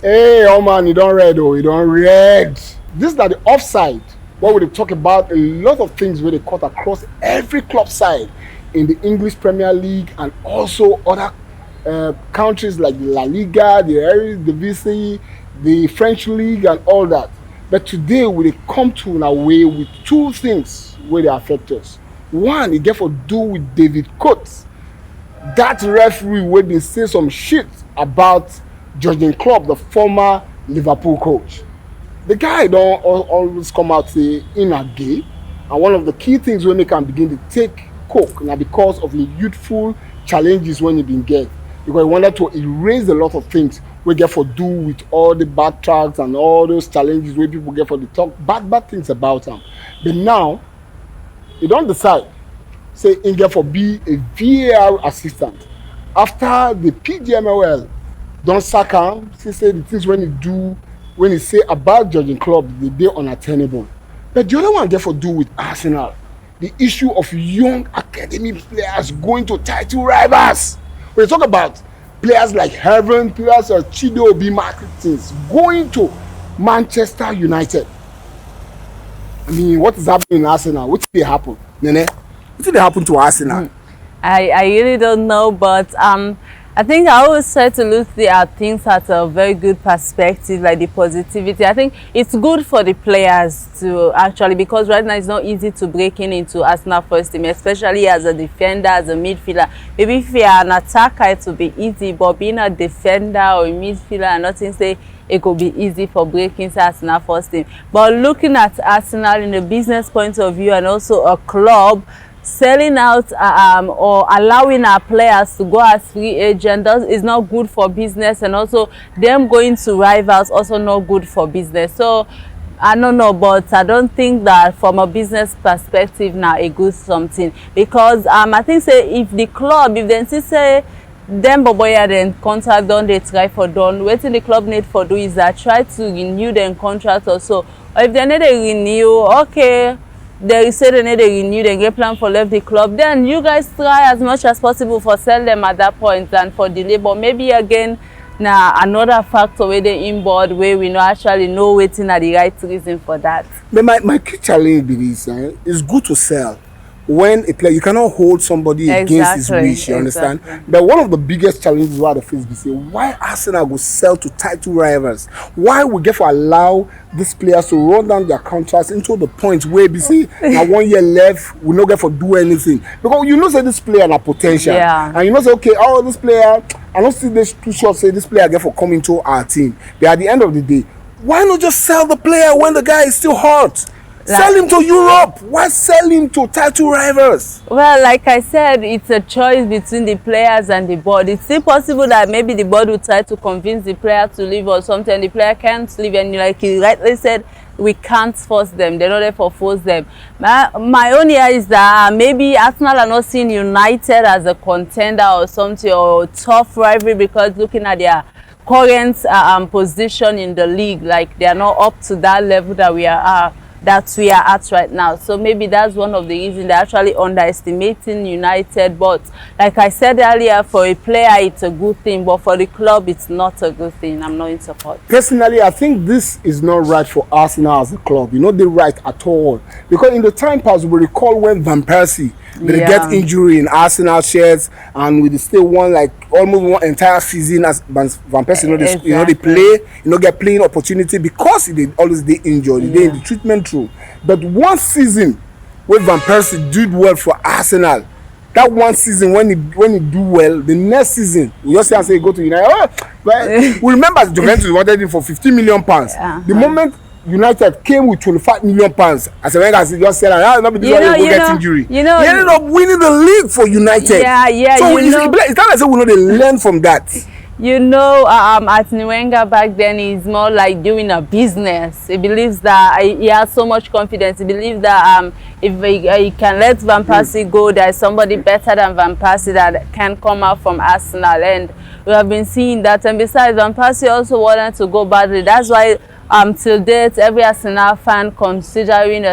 Hey, oh man, you don't read, oh, you don't read. This is not the offside. What we talk about a lot of things where they cut across every club side in the English Premier League and also other countries like the La Liga, the Eredivisie, the French League, and all that. But today we come to in a way with two things where they affect us. One, it get for do with David Coote, that referee where they say some shit about Jurgen Klopp, the former Liverpool coach. The guy don't always come out say in a gay, and one of the key things when they can begin to take coke now because of the youthful challenges when he been get, because he wanted to erase a lot of things we get for do with all the bad tracks and all those challenges where people get for the talk bad things about him. But now he don't decide say he get for be a VAR assistant after the PGMOL don't sack him. He say the things when he say about Jurgen Klopp, they unattainable. But the other one therefore do with Arsenal. The issue of young academy players going to title rivals. When you talk about players like Heaven, players like Chido Obi Martins going to Manchester United. I mean, what is happening in Arsenal? What did happen? Nene? What did happen to Arsenal? I really don't know, but I think I always try to look at things at a very good perspective, like the positivity. I think it's good for the players to actually, because right now it's not easy to break into Arsenal first team, especially as a defender, as a midfielder. Maybe if you're an attacker, it will be easy, but being a defender or a midfielder, nothing say it could be easy for breaking into Arsenal first team. But looking at Arsenal in a business point of view and also a club, selling out or allowing our players to go as free agents is not good for business, and also them going to rivals also not good for business. So I don't know, but I don't think that from a business perspective now a good something, because I think say if the club, if they say them boboya then contract done, they try for done, waiting the club need for do is that try to renew them contract also, or if they need a renew, okay, they say they need to renew, they get plan for left the club, then you guys try as much as possible for sell them at that point and for delay. But maybe again now another factor where they inboard where we not actually know waiting at the right reason for that. But my key challenge is it's good to sell when a player, you cannot hold somebody against his wish, you understand? But one of the biggest challenges why the face be say why Arsenal will sell to title rivals, why we get to allow these players to run down their contracts into the point where we say now 1 year left, we not get for do anything, because you know say this player na potential, and you know say okay, oh this player, I don't see this too short say this player get for come into our team. But at the end of the day, why not just sell the player when the guy is still hot? Sell him to Europe. Why sell him to title rivals? Well, like I said, it's a choice between the players and the board. It's still possible that maybe the board will try to convince the player to leave or something. The player can't leave, and like you rightly said, we can't force them. They're not there for force them. My own idea is that maybe Arsenal are not seeing United as a contender or something, or tough rivalry, because looking at their current position in the league, like they are not up to that level that we are at right now. So maybe that's one of the reasons they're actually underestimating United. But like I said earlier, for a player it's a good thing, but for the club it's not a good thing. I'm not in support. Personally, I think this is not right for Arsenal as a club. You know, they're right at all. Because in the time past, we recall when Van Persie they get injury in Arsenal shirts, and we still won like almost one entire season as Van Persie. They play, get playing opportunity because they always they injured, they in the treatment room. But one season when Van Persie did well for Arsenal, that one season when he do well, the next season we just say go to United. But we remember Juventus wanted him for 50 million pounds. The moment United came with 25 million pounds, as a just said, get injury. He ended up winning the league for United. So it's kind of say we know they learn from that. At Wenger back then, he's more like doing a business. He believes that he has so much confidence. He believes that if he can let Van Persie go, there's somebody better than Van Persie that can come out from Arsenal, and we have been seeing that. And besides, Van Persie also wanted to go badly. That's why till date, every Arsenal fan considering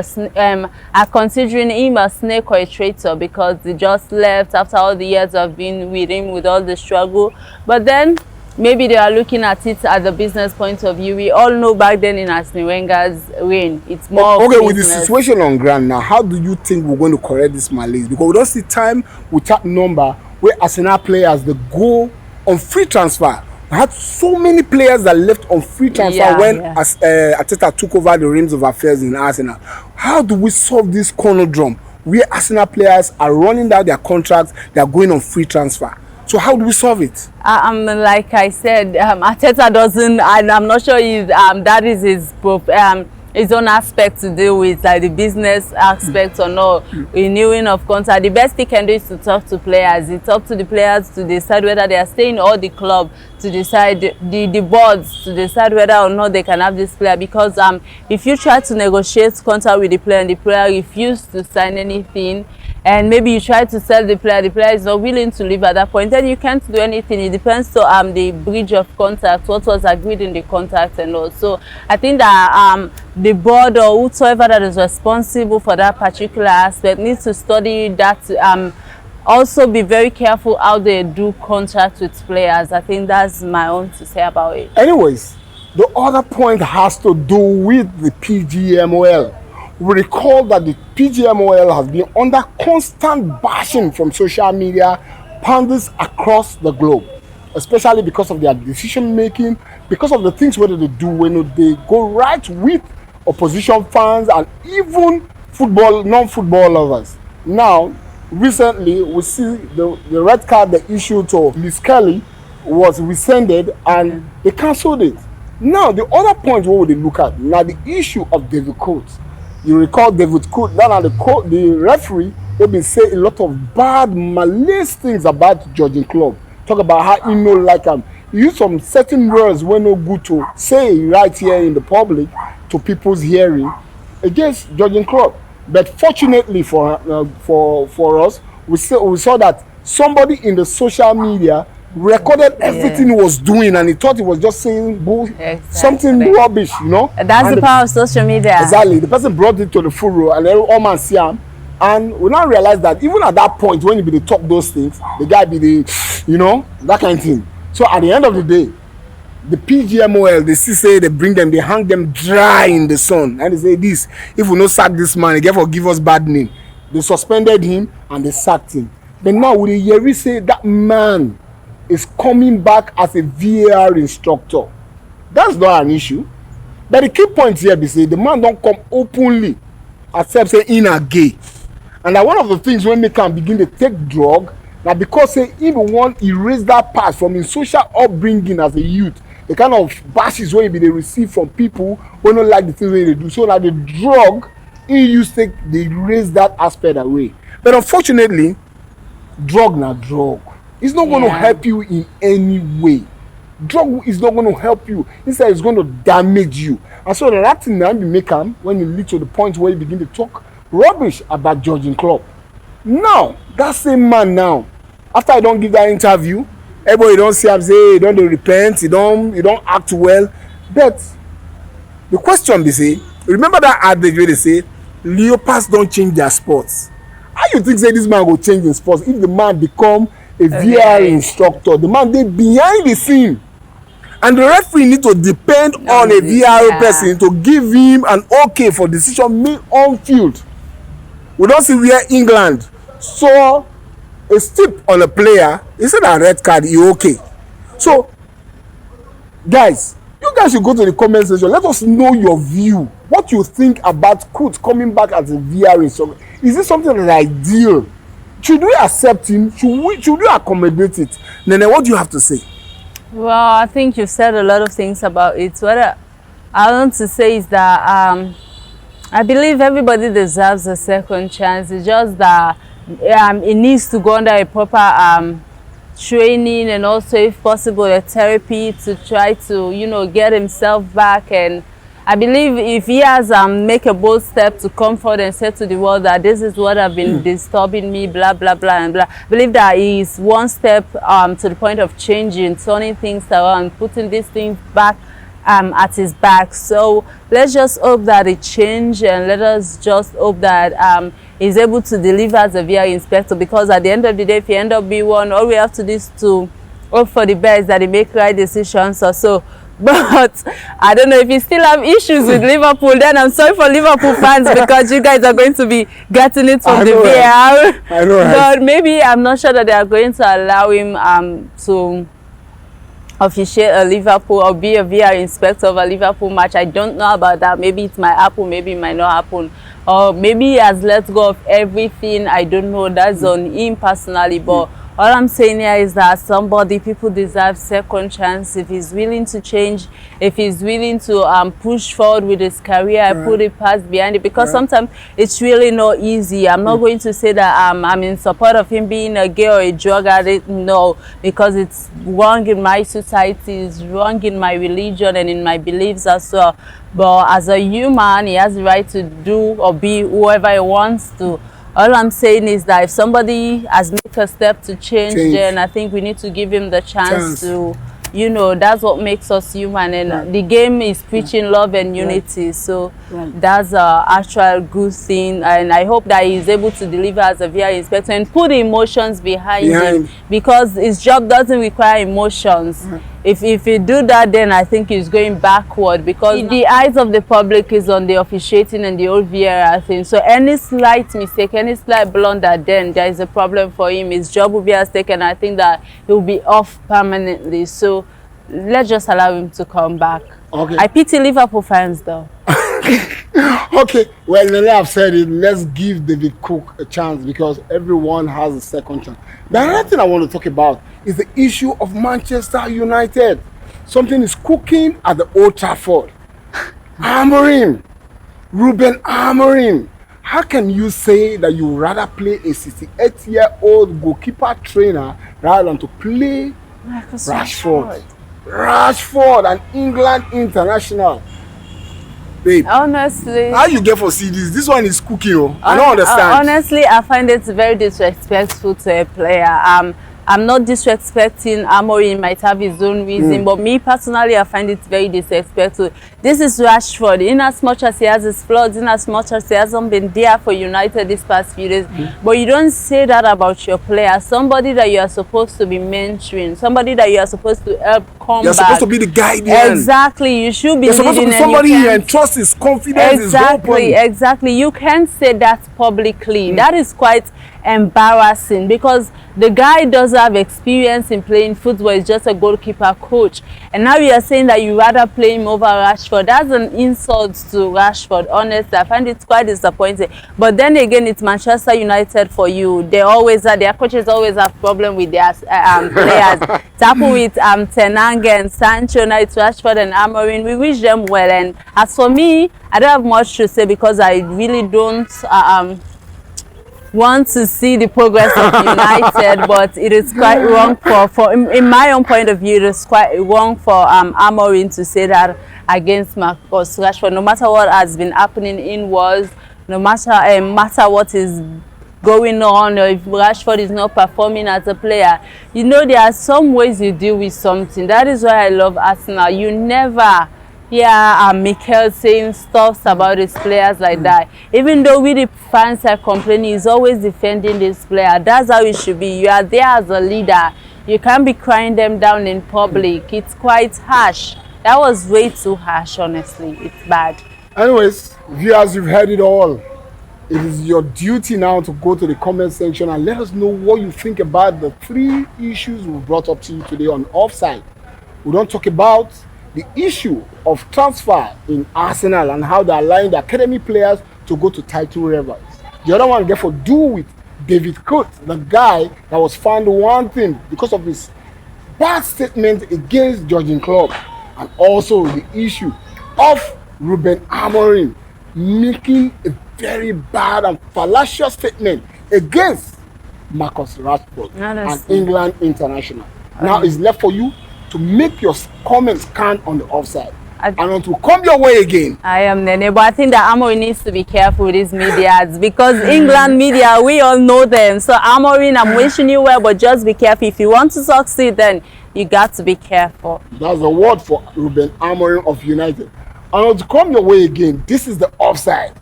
considering him a snake or a traitor, because he just left after all the years of being with him with all the struggle. But then maybe they are looking at it at the business point of view. We all know back then in Arsene Wenger's reign, it's more okay, of with the business. situation on ground now, how do you think we're going to correct this malaise? Because we don't see time without number where Arsenal players they go on free transfer. We had so many players that left on free transfer when Arteta took over the reins of affairs in Arsenal. How do we solve this conundrum where Arsenal players are running down their contracts, they are going on free transfer? So how do we solve it? Like I said, Arteta doesn't, and I'm not sure that is his own aspect to deal with, like the business aspect or no renewing of contract. The best he can do is to talk to players. It's up to the players to decide whether they are staying or the club to decide, the boards to decide whether or not they can have this player. Because if you try to negotiate contract with the player and the player refuses to sign anything, and maybe you try to sell the player is not willing to leave at that point, then you can't do anything. It depends on the breach of contract, what was agreed in the contract and all. So I think that the board or whoever that is responsible for that particular aspect needs to study that, also be very careful how they do contracts with players. I think that's my own to say about it. Anyways, the other point has to do with the PGMOL. We recall that the PGMOL has been under constant bashing from social media pundits across the globe, especially because of their decision making, because of the things whether they do when they go right with opposition fans and even non-football lovers. Now, recently we see the red card they issued to Liz Kelly was rescinded and they cancelled it. Now, the other point what would they look at? Now, the issue of David Coote. You recall David Coote, the referee, they've been saying a lot of bad, malicious things about Jurgen Klopp. Talk about how he no like him. He used some certain words were no good to say right here in the public to people's hearing against Jurgen Klopp. But fortunately for us, we saw that somebody in the social media recorded everything he was doing and he thought he was just saying something rubbish, you know. That's the power of social media. Exactly. The person brought it to the full row and then all man see him. And we now realize that even at that point when you be the talk those things, the guy be the, you know, that kind of thing. So at the end of the day, the PGMOL, they say they bring them, they hang them dry in the sun. And they say this, if we no sack this man, he therefore give us bad name. They suspended him and they sacked him. But now with the Yeri say that man is coming back as a VAR instructor. That's not an issue. But the key point here be say the man don't come openly accept say in a gay. And that one of the things when they can begin to take drug, that because say even want erase that past from his social upbringing as a youth, the kind of bashes where they receive from people who don't like the things they do. So that the drug, he used to take, they erase that aspect away. But unfortunately, drug na drug. It's not going to help you in any way. Drug is not going to help you. Instead, it's going to damage you. And so that thing now you make him when you lead to the point where you begin to talk rubbish about Jurgen Klopp. Now, that same man now, after I don't give that interview, everybody don't see him say he don't repent, he don't act well. But the question they say, remember that adage where they say leopards don't change their sports. How you think say this man will change his sports if the man become a VAR instructor? The man dey behind the scene, and the referee need to depend on a VAR person to give him an okay for decision made on field. We don't see where England saw a stip on a player, instead of a red card, he okay. So guys, you guys should go to the comment section, let us know your view, what you think about Coote coming back as a VAR instructor. Is this something that is ideal? Should we accept him? Should we accommodate it? Nene, what do you have to say? Well, I think you've said a lot of things about it. What I want to say is that I believe everybody deserves a second chance. It's just that it needs to go under a proper training and also, if possible, a therapy to try to, you know, get himself back. And I believe if he has make a bold step to come forward and say to the world that this is what have been disturbing me, blah blah blah and blah, I believe that he is one step to the point of changing, turning things around, putting these things back at his back. So let's just hope that it change, and let us just hope that he's able to deliver as a VAR inspector, because at the end of the day, if he end up being one, all we have to do is to hope for the best that they make right decisions or so. But I don't know if you still have issues with Liverpool, then I'm sorry for Liverpool fans because you guys are going to be getting it from the VAR. I know, but maybe I'm not sure that they are going to allow him to officiate a Liverpool or be a VAR inspector of a Liverpool match. I don't know about that. Maybe it might happen, maybe it might not happen. Or maybe he has let go of everything. I don't know. That's on him personally. But all I'm saying here is that people deserve second chance. If he's willing to change, if he's willing to push forward with his career, I put it past behind it, because sometimes it's really not easy. I'm not going to say that I'm in support of him being a gay or a drug addict, no, because it's wrong in my society, it's wrong in my religion and in my beliefs as well. But as a human, he has the right to do or be whoever he wants to. All I'm saying is that if somebody has made a step to change, then I think we need to give him the chance to, you know, that's what makes us human. And the game is preaching love and unity. So that's an actual good thing. And I hope that he's able to deliver as a VAR inspector and put the emotions behind him, because his job doesn't require emotions. If you do that, then I think he's going backward, because the eyes of the public is on the officiating and the whole VAR thing. So any slight mistake, any slight blunder, then there is a problem for him. His job will be at stake, and I think that he'll be off permanently. So let's just allow him to come back. Okay. I pity Liverpool fans though. Okay, well, now I've said it, let's give David Coote a chance, because everyone has a second chance. The other thing I want to talk about is the issue of Manchester United. Something is cooking at the Old Trafford. Amorim, Ruben Amorim. How can you say that you would rather play a 68-year-old goalkeeper trainer rather than to play Marcus Rashford? Rashford, an England international. Babe, honestly, how you get for see this? This one is cooking. I don't understand. Honestly, I find it very disrespectful to a player. I'm not disrespecting Amorim, he might have his own reason, but me personally, I find it very disrespectful. This is Rashford, in as much as he has his flaws, in as much as he hasn't been there for United this past few days, but you don't say that about your player, somebody that you are supposed to be mentoring, somebody that you are supposed to help come You're back. supposed to be the guardian. Exactly, you should be You're supposed to be somebody you entrust his confidence. Exactly. You can't say that publicly. That is quite embarrassing, because the guy doesn't have experience in playing football. He's just a goalkeeper coach, and now you are saying that you rather play him over Rashford. That's an insult to Rashford. Honestly, I find it quite disappointing. But then again, it's Manchester United for you. They always are, their coaches always have problem with their players. It's happened with Ten Hag and Sancho. Now it's Rashford and Amorim. We wish them well. And as for me, I don't have much to say, because I really don't want to see the progress of United, but it is quite wrong for in my own point of view, it is quite wrong for Amorim to say that against Marcus Rashford. No matter what has been happening in wars, no matter what is going on, or if Rashford is not performing as a player, you know, there are some ways you deal with something. That is why I love Arsenal. You never hear Mikel saying stuff about his players like that. Even though we the fans are complaining, he's always defending this player. That's how it should be. You are there as a leader. You can't be crying them down in public. It's quite harsh. That was way too harsh, honestly. It's bad. Anyways, viewers, you've heard it all. It is your duty now to go to the comment section and let us know what you think about the 3 issues we brought up to you today on Offside. We don't talk about the issue of transfer in Arsenal and how they're allowing the academy players to go to title rivals. The other one, therefore, do with David Coote, the guy that was found wanting because of his bad statement against Jurgen Klopp, and also the issue of Ruben Amorim making a very bad and fallacious statement against Marcus Rashford, an England international. Now it's left for you to make your comments count on the Offside. And to come your way again. I am Nene, but I think that Amorim needs to be careful with his media, because England media, we all know them. So Amorim, I'm wishing you well, but just be careful. If you want to succeed, then you got to be careful. That's the word for Ruben Amorim of United. And to come your way again, this is the Offside.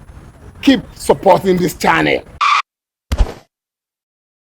Keep supporting this channel.